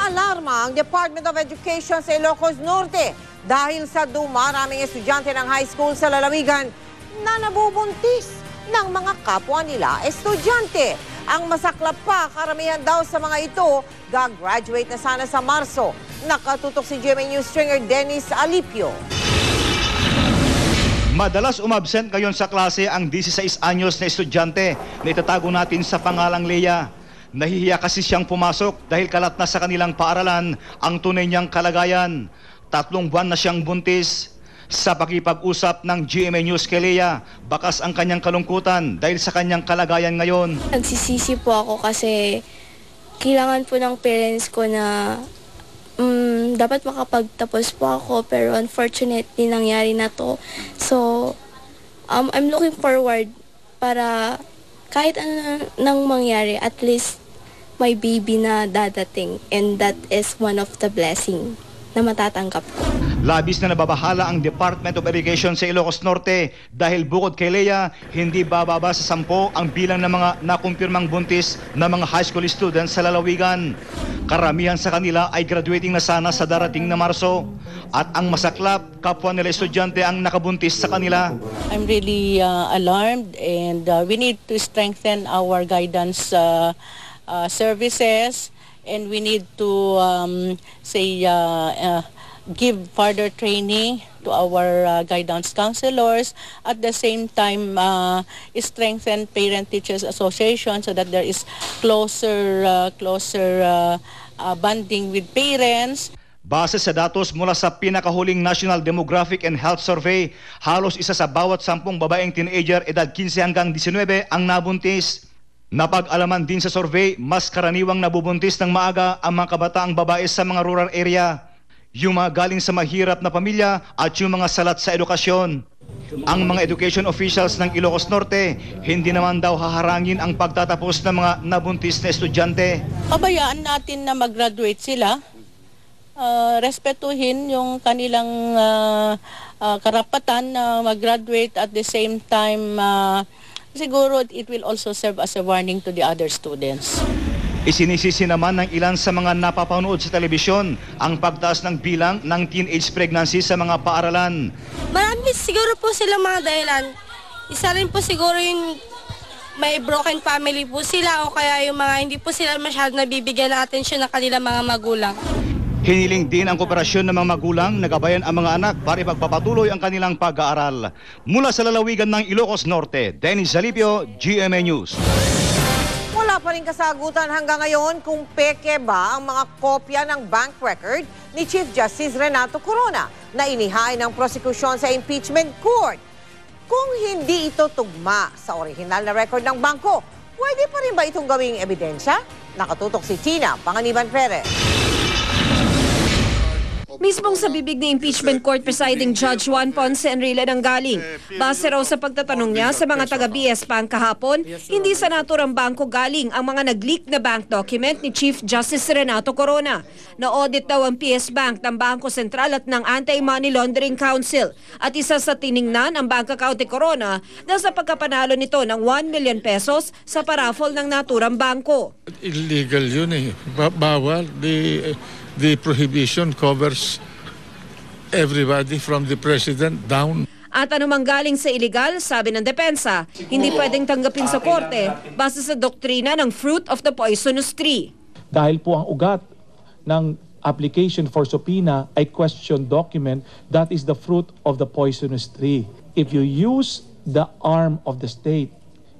Naalarma ang Department of Education sa Ilocos Norte dahil sa dumaraming estudyante ng high school sa lalawigan na nabubuntis ng mga kapwa nila estudyante. Ang masaklap pa, karamihan daw sa mga ito gagraduate na sana sa Marso. Nakatutok si GMA News stringer Dennis Alipio. Madalas umabsent ngayon sa klase ang 16 anyos na estudyante na itatago natin sa pangalang Leia. Nahihiya kasi siyang pumasok dahil kalat na sa kanilang paaralan ang tunay niyang kalagayan. 3 buwan na siyang buntis. Sa pakipag-usap ng GMA News kay Leia, bakas ang kanyang kalungkutan dahil sa kanyang kalagayan ngayon. Nagsisisi po ako kasi kailangan po ng parents ko na dapat makapagtapos po ako, pero unfortunately nangyari na to. So, I'm looking forward para kahit ano nang mangyari, at least may baby na dadating, and that is one of the blessing na matatanggap ko. Labis na nababahala ang Department of Education sa Ilocos Norte dahil bukod kay Leia, hindi bababa sa 10 ang bilang ng mga nakumpirmang buntis na mga high school students sa lalawigan. Karamihan sa kanila ay graduating na sana sa darating na Marso. At ang masaklap, kapwa nila estudyante ang nakabuntis sa kanila. I'm really alarmed, and we need to strengthen our guidance services, and we need to give further training to our guidance counselors. At the same time, strengthen parent-teachers association so that there is closer bonding with parents. Base sa datos mula sa pinakahuling National Demographic and Health Survey, halos isa sa bawat 10 babaeng teenager edad 15 hanggang 19 ang nabuntis. Napag-alaman din sa survey, mas karaniwang nabubuntis ng maaga ang mga kabataang babae sa mga rural area, yung mga galing sa mahirap na pamilya at yung mga salat sa edukasyon. Ang mga education officials ng Ilocos Norte, hindi naman daw haharangin ang pagtatapos ng mga nabuntis na estudyante. Pabayaan natin na mag-graduate sila. Respetuhin yung kanilang karapatan na mag-graduate, at the same time siguro it will also serve as a warning to the other students. Isinisisi naman ng ilan sa mga napapanood sa telebisyon ang pagtaas ng bilang ng teenage pregnancy sa mga paaralan. Marami siguro po silang mga dahilan. Isa rin po siguro yung may broken family po sila, o kaya yung mga hindi po sila masyadong nabibigyan ng atensyon ng kanilang mga magulang. Hiniling din ang kooperasyon ng mga magulang na gabayan ang mga anak para ipagpapatuloy ang kanilang pag-aaral. Mula sa lalawigan ng Ilocos Norte, Dennis Alipio, GMA News. Wala pa rin kasagutan hanggang ngayon kung peke ba ang mga kopya ng bank record ni Chief Justice Renato Corona na inihain ng prosekusyon sa impeachment court. Kung hindi ito tugma sa orihinal na record ng bangko, pwede pa rin ba itong gawing ebidensya? Nakatutok si Tina Panganiban Perez. Mismong sa bibig ni Impeachment Court Presiding Judge Juan Ponce Enrile nanggaling. Base raw sa pagtatanong niya sa mga taga-BS Bank kahapon, hindi sa naturang bangko galing ang mga nag-leak na bank document ni Chief Justice Renato Corona. Na-audit daw ang PS Bank ng Bangko Sentral at ng Anti-Money Laundering Council. At isa sa tiningnan ang bank account ni Corona dahil sa pagkapanalo nito ng 1 million pesos sa paraffol ng naturang bangko. Illegal yun eh. Bawal. The prohibition covers everybody from the president down. At anumang galing sa illegal, sabi ng depensa, hindi pwedeng tanggapin sa korte base sa doktrina ng fruit of the poisonous tree. Dahil po ang ugat ng application for subpoena ay question document that is the fruit of the poisonous tree. If you use the arm of the state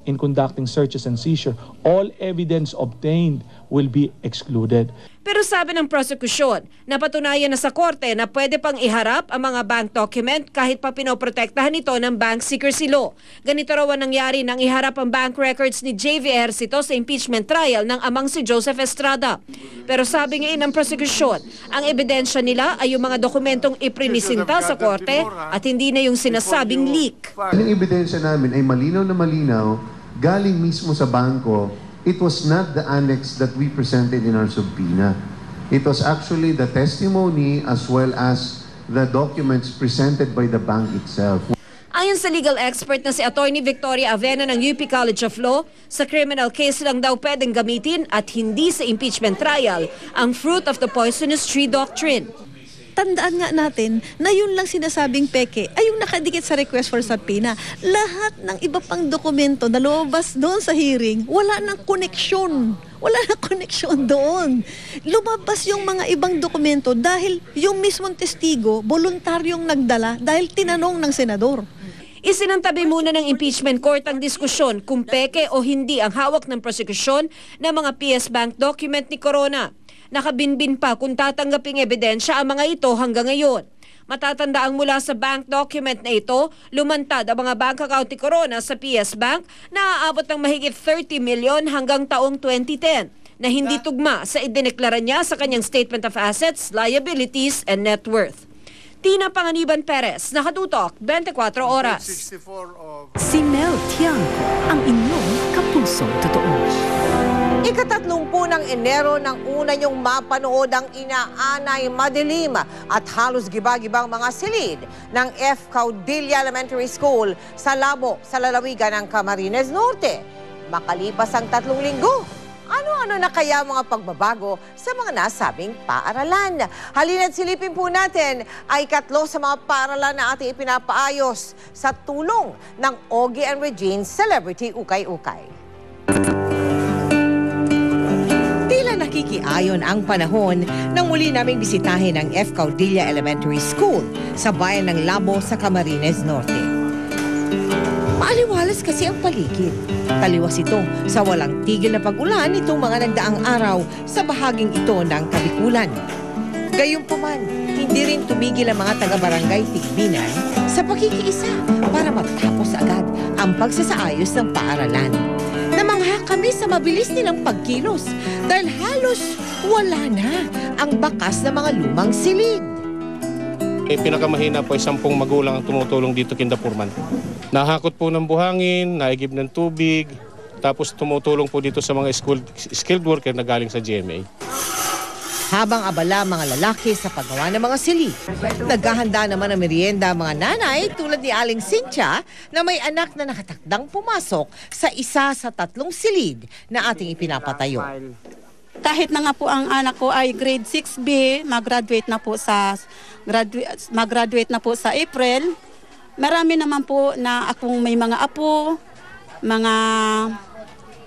in conducting searches and seizure, all evidence obtained will be excluded. Pero sabi ng prosekusyon, napatunayan na sa korte na pwede pang iharap ang mga bank document kahit pa pinoprotektahan ito ng bank secrecy law. Ganito raw ang nangyari nang iharap ang bank records ni J.V. Ejercito sa impeachment trial ng amang si Joseph Estrada. Pero sabi ngayon ng prosekusyon, ang ebidensya nila ay yung mga dokumentong iprinisinta sa korte at hindi na yung sinasabing leak. Ang ebidensya namin ay malinaw na malinaw, galing mismo sa bangko. It was not the annex that we presented in our subpoena. It was actually the testimony as well as the documents presented by the bank itself. Ang Ayon sa legal expert na si Attorney Victoria Avena ng UP College of Law, sa criminal case lang daw pwedeng gamitin at hindi sa impeachment trial ang fruit of the poisonous tree doctrine. Tandaan nga natin na yun lang sinasabing peke ay yung nakadikit sa request for subpoena. Lahat ng iba pang dokumento na lumabas doon sa hearing, wala nang koneksyon. Wala nang koneksyon doon. Lumabas yung mga ibang dokumento dahil yung mismong testigo, voluntaryong nagdala dahil tinanong ng senador. Isinantabi muna ng impeachment court ang diskusyon kung peke o hindi ang hawak ng prosekusyon ng mga PS Bank document ni Corona. Nakabinbin pa kung tatanggaping ebidensya ang mga ito hanggang ngayon. Matatandaang mula sa bank document na ito, lumantad ang mga bank account ni Corona sa PS Bank na aabot ng mahigit 30 million hanggang taong 2010 na hindi tugma sa idineklara niya sa kanyang Statement of Assets, Liabilities and Net Worth. Tina Panganiban Perez, Nakatutok, 24 Oras. Si Mel Tiangco, ang inyong kapusong totoo. Ika-30 ng Enero nang una niyong mapanood ang inaanay madilim at halos giba-gibang mga silid ng F. Caudilla Elementary School sa Labo, sa lalawigan ng Camarines Norte. Makalipas ang 3 linggo, ano-ano na kaya mga pagbabago sa mga nasabing paaralan? Halina't silipin po natin ay 3 sa mga paaralan na ating ipinapaayos sa tulong ng Ogie and Regine Celebrity Ukay-Ukay. Tila nakikiayon ang panahon nang muli naming bisitahin ang F. Caudilla Elementary School sa bayan ng Labo sa Camarines Norte. Maaliwalas kasi ang paligid. Taliwas ito sa walang tigil na pag-ulan itong mga nagdaang araw sa bahaging ito ng Kabikulan. Gayunpaman, hindi rin tumigil ang mga taga-barangay Tigbinan sa pakikiisa para matapos agad ang pagsasaayos ng paaralan. Namangha kami sa mabilis nilang pagkilos dahil halos wala na ang bakas ng mga lumang silid. Pinakamahina po ay 10 magulang ang tumutulong dito kindapurman. Nahakot po ng buhangin, naigib ng tubig, tapos tumutulong po dito sa mga skilled worker na galing sa GMA. Habang abala mga lalaki sa paggawa ng mga silid, naghahanda naman ng merienda ang mga nanay tulad ni Aling Cynthia na may anak na nakatakdang pumasok sa isa sa 3 silid na ating ipinapatayo. Kahit na nga po ang anak ko ay grade 6B, mag-graduate na po sa April. Marami naman po na akong may mga apo,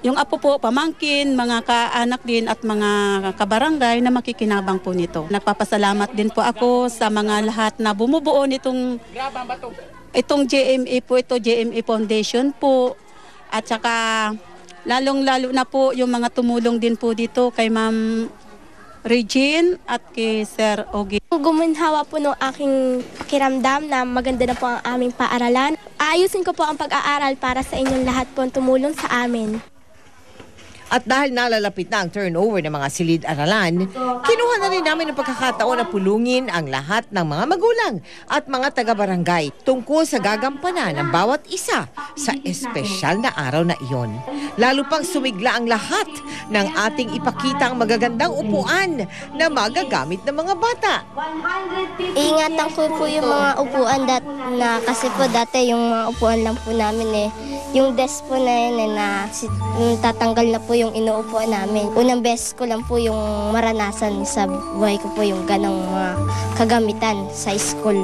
yung apo po, pamangkin, mga kaanak din at mga kabarangay na makikinabang po nito. Nagpapasalamat din po ako sa mga lahat na bumubuo nitong GMA po, GMA Foundation po. At saka lalong-lalo na po yung mga tumulong din po dito kay Ma'am Regine at kay Sir Ogie. Guminhawa po ng aking pakiramdam na maganda na po ang aming paaralan. Ayusin ko po ang pag-aaral para sa inyong lahat po tumulong sa amin. At dahil nalalapit na ang turnover ng mga silid-aralan, kinuha na rin namin ang pagkakataon na pulungin ang lahat ng mga magulang at mga taga-barangay tungkol sa gagampanan ng bawat isa sa espesyal na araw na iyon. Lalo pang sumigla ang lahat ng ating ipakita ang magagandang upuan na magagamit ng mga bata. Ingatan ko po yung mga upuan na kasi po dati yung mga upuan lang po namin yung desk po na yun na tatanggal na po yung inuupuan namin. Unang beses ko lang po yung maranasan sa buhay ko po yung ganang mga kagamitan sa school.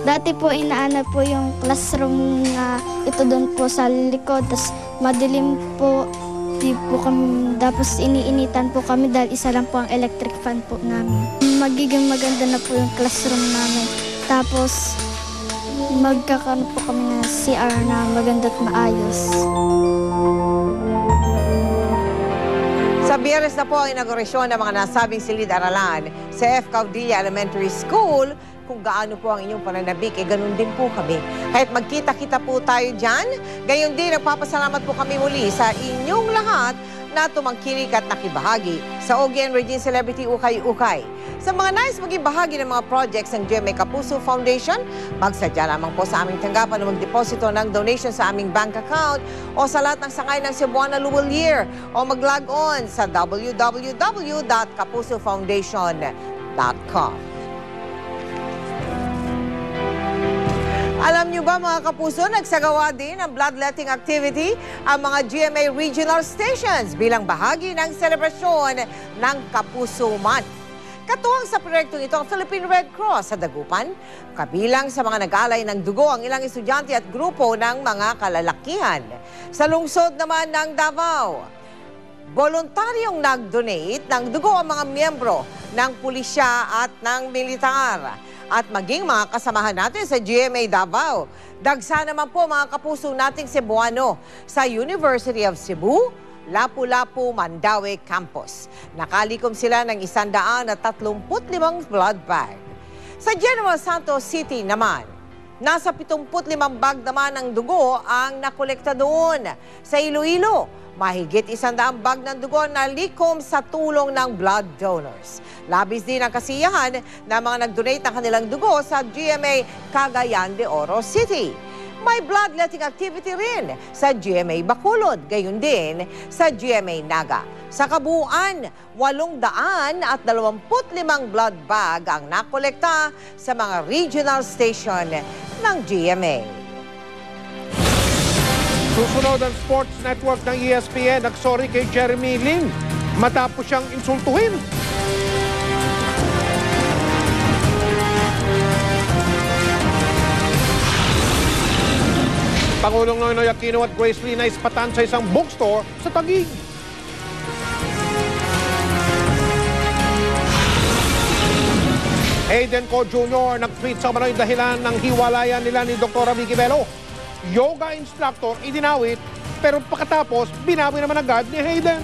Dati po inaanap po yung classroom na ito doon po sa likod. Tapos madilim po, di po kami, tapos iniinitan po kami dahil isa lang po ang electric fan po namin. Magiging maganda na po yung classroom namin. Tapos magkakaroon po kami ng CR na maganda at maayos. Sa Biyernes na po ang inaugurasyon ng mga nasabing silid-aralan sa F. Caudilla Elementary School. Kung gaano po ang inyong pananabik, ganun din po kami. Kahit magkita-kita po tayo dyan, gayon din nagpapasalamat po kami muli sa inyong lahat na tumangkilik at nakibahagi sa Ogie and Regine Celebrity Ukay-Ukay. Sa mga nais maging bahagi ng mga projects ng GMA Kapuso Foundation, magsadya lamang po sa aming tanggapan na magdeposito ng donation sa aming bank account o sa lahat ng sangay ng Cebuana Luwal Year o mag-log on sa www.kapusofoundation.com. Alam niyo ba mga kapuso, nagsagawa din ng bloodletting activity ang mga GMA regional stations bilang bahagi ng selebrasyon ng Kapuso Month. Katuwang sa proyektong ito ang Philippine Red Cross sa Dagupan, kabilang sa mga nag-alay ng dugo ang ilang estudyante at grupo ng mga kalalakihan. Sa lungsod naman ng Davao, voluntaryong nag-donate ng dugo ang mga miyembro ng pulisya at ng militar. At maging mga kasamahan natin sa GMA Davao. Dagsa naman po mga kapuso nating Cebuano sa University of Cebu, Lapu-Lapu, Mandaue Campus. Nakalikom sila ng 135 blood bag. Sa General Santos City naman, nasa 75 bag naman ng dugo ang nakolekta doon. Sa Iloilo, mahigit 100 bag ng dugo na likom sa tulong ng blood donors. Labis din ang kasiyahan na mga nag-donate ng kanilang dugo sa GMA Cagayan de Oro City. May bloodletting activity rin sa GMA Bacolod, gayon din sa GMA Naga. Sa kabuuan, 825 blood bag ang nakolekta sa mga regional station ng GMA. Susunod ang sports network ng ESPN, nagsorry kay Jeremy Ling matapos siyang insultuhin. Pangulong Noynoy Aquino at Grace Lee na ispatan sa isang bookstore sa Taguig. Hayden Co Jr. nag-tweet sa manoy dahilan ng hiwalayan nila ni Dr. Vicky Bello. Yoga instructor idinawit, pero pagkatapos binawi naman agad ni Hayden.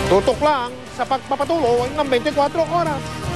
Tutok lang sa pagpapatuloy ng 24 oras.